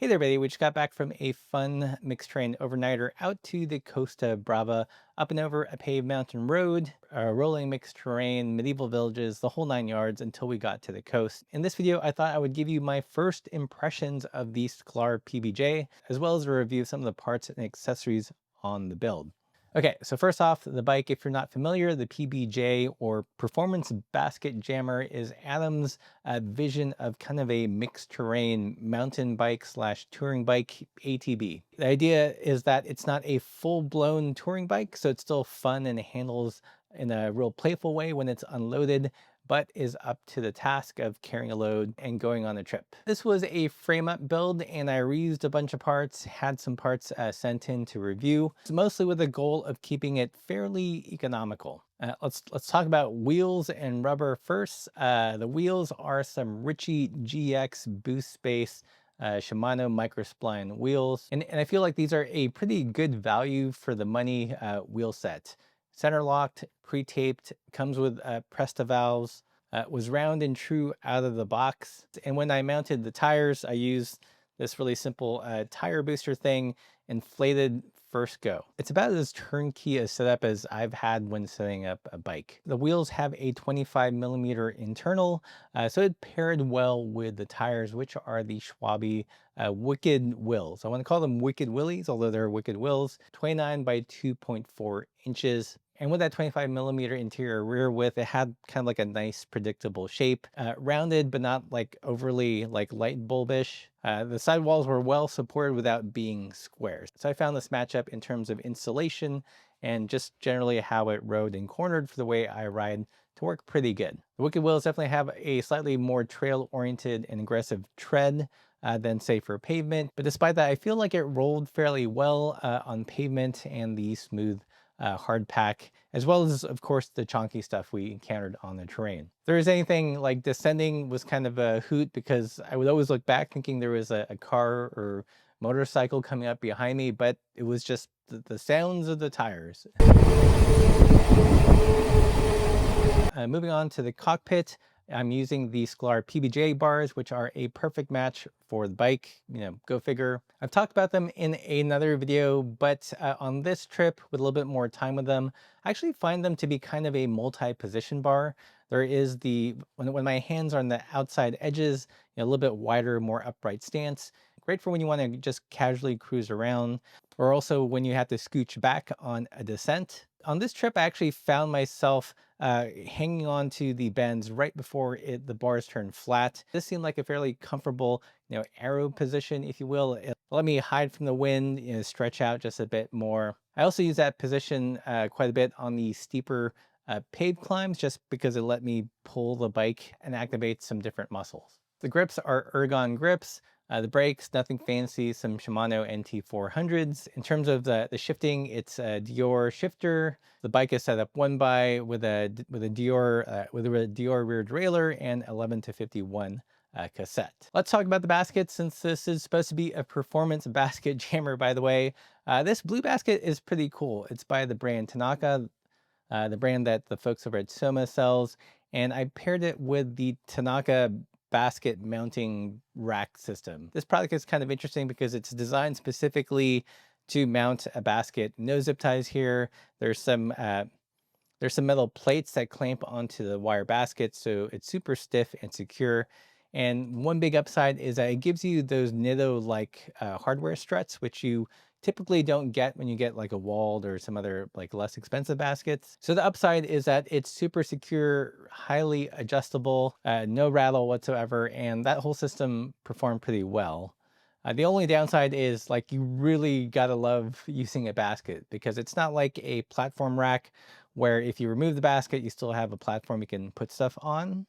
Hey there, buddy. We just got back from a fun mixed terrain overnighter out to the Costa Brava, up and over a paved mountain road, rolling mixed terrain, medieval villages, the whole 9 yards until we got to the coast. In this video, I thought I would give you my first impressions of the Sklar PBJ, as well as a review of some of the parts and accessories on the build. Okay, so first off, the bike, if you're not familiar, the PBJ or Performance Basket Jammer is Adam's vision of kind of a mixed terrain mountain bike slash touring bike ATB. The idea is that it's not a full blown touring bike, so it's still fun and it handles in a real playful way when it's unloaded, but is up to the task of carrying a load and going on a trip. This was a frame up build and I reused a bunch of parts, had some parts sent in to review, mostly with the goal of keeping it fairly economical. Let's talk about wheels and rubber first. The wheels are some Ritchie GX Boost Space Shimano microspline wheels. And I feel like these are a pretty good value for the money wheel set. Center locked, pre-taped, comes with Presta valves, was round and true out of the box. And when I mounted the tires, I used this really simple tire booster thing, inflated first go. It's about as turnkey a setup as I've had when setting up a bike. The wheels have a 25mm internal, so it paired well with the tires, which are the Schwabe Wicked Wills. I want to call them Wicked Willies, although they're Wicked Wills. 29 by 2.4 inches. And with that 25mm interior rear width, it had kind of like a nice predictable shape, rounded but not like overly like light bulbish. The sidewalls were well supported without being squares. So I found this matchup in terms of installation and just generally how it rode and cornered for the way I ride to work pretty good. The Wicked Wheels definitely have a slightly more trail oriented and aggressive tread than say for pavement. But despite that, I feel like it rolled fairly well on pavement and the smooth hard pack, as well as of course the chonky stuff we encountered on the terrain. If there was anything like descending was kind of a hoot because I would always look back thinking there was a car or motorcycle coming up behind me, but it was just the sounds of the tires. Moving on to the cockpit, I'm using the Sklar PBJ bars, which are a perfect match for the bike, go figure. I've talked about them in another video, but on this trip with a little bit more time with them, I actually find them to be kind of a multi-position bar. There is when my hands are on the outside edges, a little bit wider, more upright stance. Great for when you want to just casually cruise around, or also when you have to scooch back on a descent. On this trip, I actually found myself hanging on to the bends right before the bars turn flat. This seemed like a fairly comfortable, arrow position, if you will. It let me hide from the wind, stretch out just a bit more. I also use that position quite a bit on the steeper paved climbs, just because it let me pull the bike and activate some different muscles. The grips are ergon grips. The brakes, nothing fancy, some Shimano NT400s. In terms of the shifting, it's a Dior shifter. The bike is set up one by with a Dior rear derailleur and 11 to 51 cassette. Let's talk about the basket, since this is supposed to be a performance basket jammer, by the way. This blue basket is pretty cool. It's by the brand Tanaka, the brand that the folks over at Soma sells, and I paired it with the Tanaka basket mounting rack system. This product is kind of interesting because it's designed specifically to mount a basket. No zip ties here. There's some metal plates that clamp onto the wire basket, so it's super stiff and secure. And one big upside is that it gives you those Nitto-like hardware struts, which you typically don't get when you get like a Wald or some other like less expensive baskets. So the upside is that it's super secure, highly adjustable, no rattle whatsoever, and that whole system performed pretty well. The only downside is like you really gotta love using a basket, because it's not like a platform rack where if you remove the basket, you still have a platform you can put stuff on.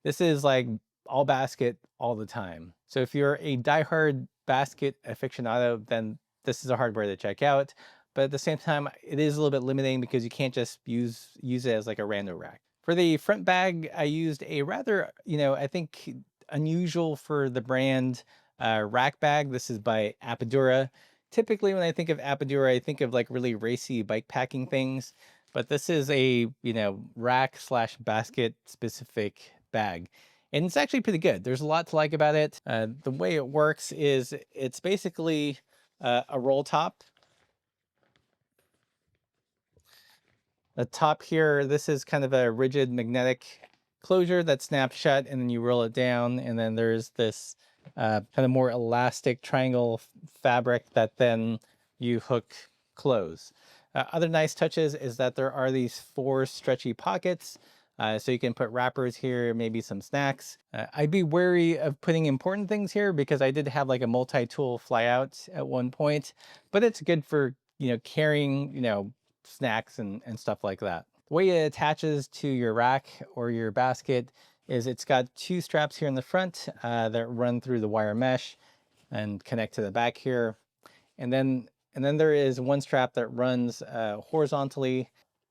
This is like all basket all the time. So if you're a diehard basket aficionado, then this is a hardware to check out. But at the same time, it is a little bit limiting because you can't just use it as like a rando rack. For the front bag, I used a rather, I think unusual for the brand rack bag. This is by Apidura. Typically when I think of Apidura, I think of like really racy bike packing things, but this is a, rack slash basket specific bag. And it's actually pretty good. There's a lot to like about it. The way it works is it's basically a roll top. The top here, this is kind of a rigid magnetic closure that snaps shut, and then you roll it down, and then there's this kind of more elastic triangle fabric that then you hook close. Other nice touches is that there are these 4 stretchy pockets, so you can put wrappers here, maybe some snacks. I'd be wary of putting important things here because I did have like a multi-tool fly out at one point, but it's good for, carrying, snacks and stuff like that. The way it attaches to your rack or your basket is it's got 2 straps here in the front that run through the wire mesh and connect to the back here. And then there is 1 strap that runs horizontally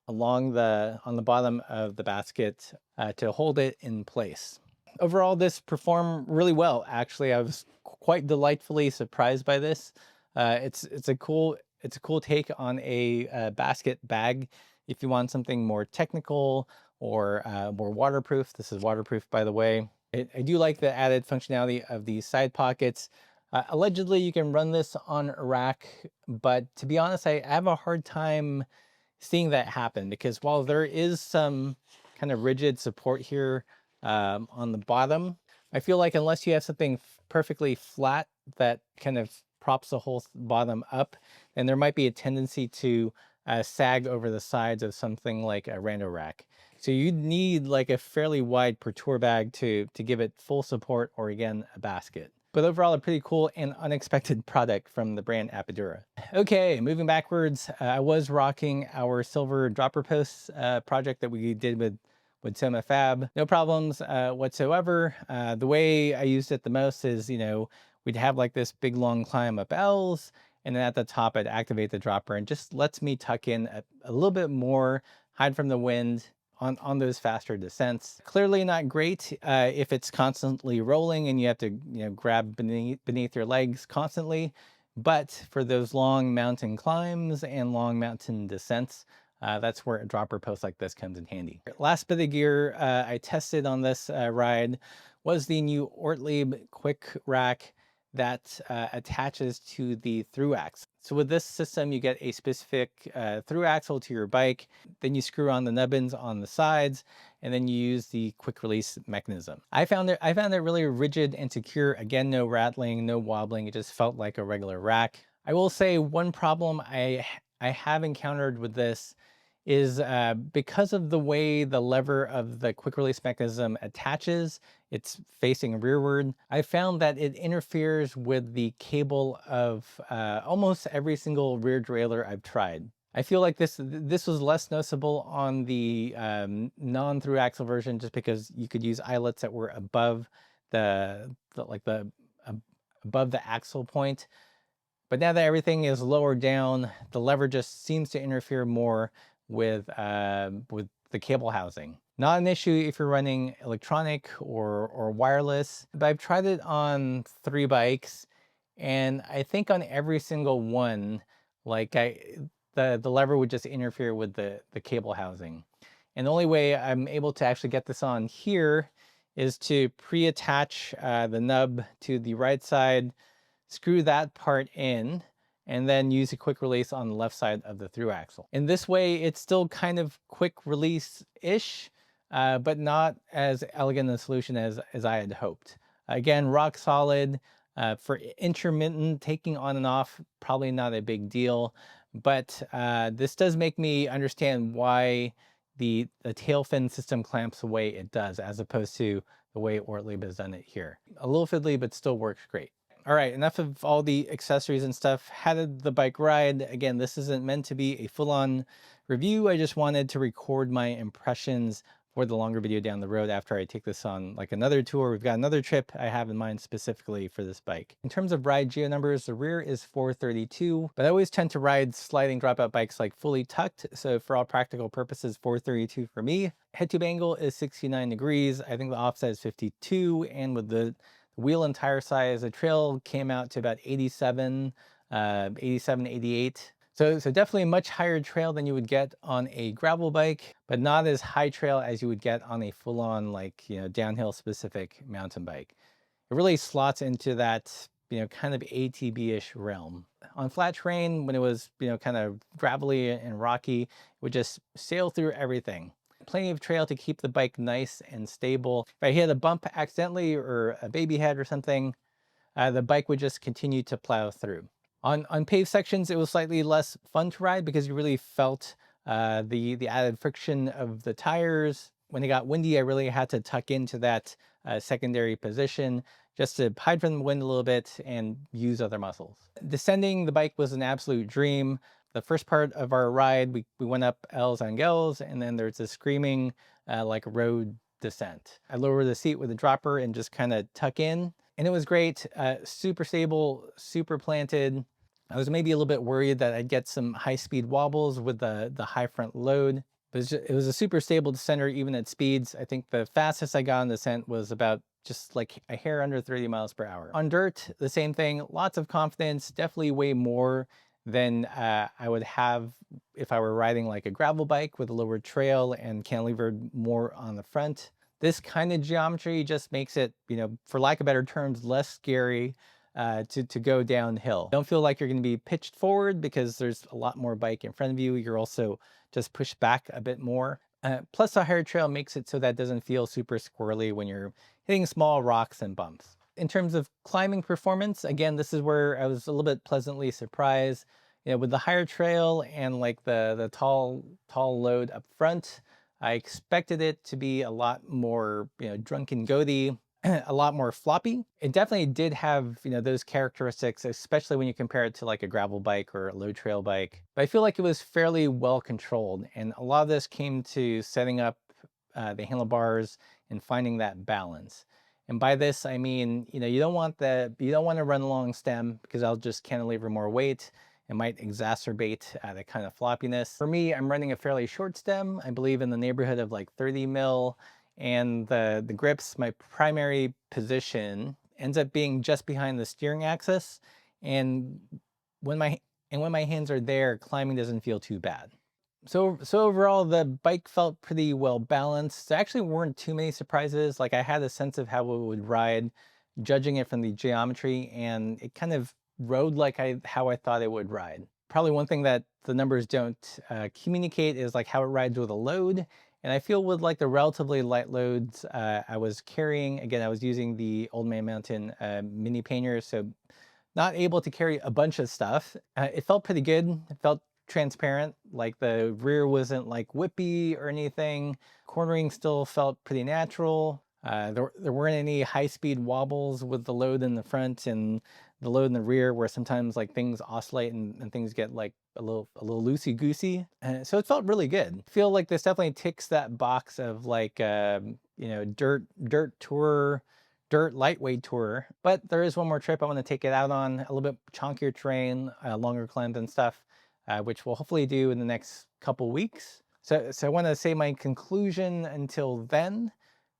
along on the bottom of the basket to hold it in place. Overall, this performed really well. Actually, I was quite delightfully surprised by this. It's a cool take on a basket bag. If you want something more technical or more waterproof, this is waterproof, by the way. I do like the added functionality of these side pockets. Allegedly, you can run this on a rack, but to be honest, I have a hard time seeing that happen because while there is some kind of rigid support here on the bottom, I feel like unless you have something perfectly flat that kind of props the whole bottom up, then there might be a tendency to sag over the sides of something like a rando rack. So you'd need like a fairly wide pertour bag to give it full support, or again, a basket. But overall, a pretty cool and unexpected product from the brand Apidura. Okay, moving backwards, I was rocking our silver dropper posts project that we did with Soma Fab. No problems whatsoever. The way I used it the most is, we'd have like this big long climb up L's, and then at the top I'd activate the dropper, and just lets me tuck in a little bit more, hide from the wind on those faster descents. Clearly not great if it's constantly rolling and you have to grab beneath your legs constantly, but for those long mountain climbs and long mountain descents, that's where a dropper post like this comes in handy. Last bit of gear I tested on this ride was the new Ortlieb quick rack that attaches to the through axle. So with this system, you get a specific through axle to your bike, then you screw on the nubbins on the sides, and then you use the quick release mechanism. I found it really rigid and secure. Again, no rattling, no wobbling. It just felt like a regular rack. I will say one problem I have encountered with this is because of the way the lever of the quick release mechanism attaches, it's facing rearward. I found that it interferes with the cable of almost every single rear derailleur I've tried. I feel like this was less noticeable on the non-through axle version, just because you could use eyelets that were above above the axle point. But now that everything is lower down, the lever just seems to interfere more with the cable housing. Not an issue if you're running electronic or wireless, but I've tried it on 3 bikes, and I think on every single one, like the lever would just interfere with the cable housing. And the only way I'm able to actually get this on here is to pre-attach the nub to the right side, screw that part in, and then use a quick release on the left side of the through axle. In this way, it's still kind of quick release-ish, but not as elegant a solution as I had hoped. Again, rock solid. For intermittent taking on and off, probably not a big deal, but this does make me understand why the tail fin system clamps the way it does, as opposed to the way Ortlieb has done it here. A little fiddly, but still works great. All right, enough of all the accessories and stuff. How did the bike ride? Again, this isn't meant to be a full-on review. I just wanted to record my impressions for the longer video down the road after I take this on like another tour. We've got another trip I have in mind specifically for this bike. In terms of ride geo numbers, the rear is 432, but I always tend to ride sliding dropout bikes like fully tucked. So for all practical purposes, 432 for me. Head tube angle is 69 degrees. I think the offset is 52, and with the wheel and tire size, the trail came out to about 87, 88. So definitely a much higher trail than you would get on a gravel bike, but not as high trail as you would get on a full-on, like, downhill specific mountain bike. It really slots into that, kind of ATB-ish realm. On flat terrain, when it was, kind of gravelly and rocky, it would just sail through everything. Plenty of trail to keep the bike nice and stable. If I hit a bump accidentally or a baby head or something, the bike would just continue to plow through. On paved sections, it was slightly less fun to ride because you really felt the added friction of the tires. When it got windy, I really had to tuck into that secondary position just to hide from the wind a little bit and use other muscles. Descending the bike was an absolute dream. The first part of our ride, we went up Els Angels, and then there's a screaming like road descent. I lowered the seat with a dropper and just kind of tuck in, and it was great. Super stable, super planted. I was maybe a little bit worried that I'd get some high-speed wobbles with the high front load, but it was a super stable descender even at speeds. I think the fastest I got on the descent was about just like a hair under 30 miles per hour. On dirt, the same thing, lots of confidence, definitely way more than I would have if I were riding like a gravel bike with a lower trail and cantilevered more on the front. This kind of geometry just makes it, for lack of better terms, less scary to go downhill. Don't feel like you're going to be pitched forward because there's a lot more bike in front of you. You're also just pushed back a bit more. Plus the higher trail makes it so that doesn't feel super squirrely when you're hitting small rocks and bumps. In terms of climbing performance, again, this is where I was a little bit pleasantly surprised. With the higher trail and like the tall load up front, I expected it to be a lot more, drunken goaty, a lot more floppy. It definitely did have, those characteristics, especially when you compare it to like a gravel bike or a low trail bike. But I feel like it was fairly well controlled. And a lot of this came to setting up the handlebars and finding that balance. And by this, I mean, you don't want to run along stem because I'll just cantilever more weight. It might exacerbate that kind of floppiness. For me, I'm running a fairly short stem, I believe in the neighborhood of like 30 mil. And the grips, my primary position, ends up being just behind the steering axis. And when my hands are there, climbing doesn't feel too bad. So overall, the bike felt pretty well balanced. There actually weren't too many surprises. Like I had a sense of how it would ride, judging it from the geometry, and it kind of rode like how I thought it would ride. Probably one thing that the numbers don't communicate is like how it rides with a load. And I feel with like the relatively light loads I was carrying, again, I was using the Old Man Mountain mini pannier, so not able to carry a bunch of stuff. It felt pretty good. It felt transparent, like the rear wasn't like whippy or anything. Cornering still felt pretty natural. There weren't any high-speed wobbles with the load in the front and the load in the rear, where sometimes like things oscillate and things get like a little loosey-goosey. So it felt really good. I feel like this definitely ticks that box of like dirt tour, dirt lightweight tour. But there is one more trip I want to take it out on, a little bit chonkier terrain, longer climbs and stuff, which we'll hopefully do in the next couple weeks. So I want to say my conclusion until then.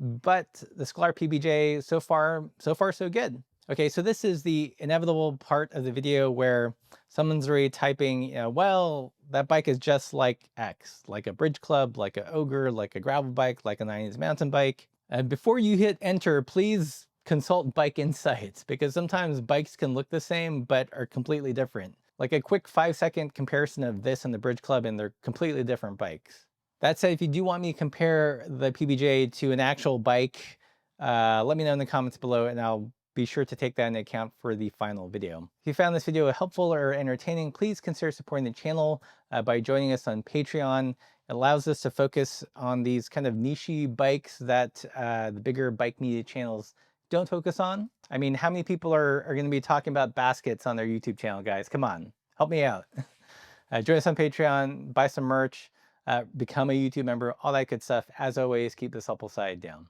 But the Sklar PBJ, so far so good. Okay, so this is the inevitable part of the video where someone's already typing, well, that bike is just like X, like a bridge club, like a ogre, like a gravel bike, like a 90s mountain bike. And before you hit enter, please consult Bike Insights, because sometimes bikes can look the same but are completely different. Like a quick 5-second comparison of this and the bridge club, and they're completely different bikes. That said, if you do want me to compare the PBJ to an actual bike, let me know in the comments below and I'll be sure to take that into account for the final video. If you found this video helpful or entertaining, please consider supporting the channel by joining us on Patreon. It allows us to focus on these kind of niche-y bikes that the bigger bike media channels don't focus on. I mean, how many people are going to be talking about baskets on their YouTube channel, guys? Come on, help me out. Join us on Patreon, buy some merch, become a YouTube member, all that good stuff. As always, keep the supple side down.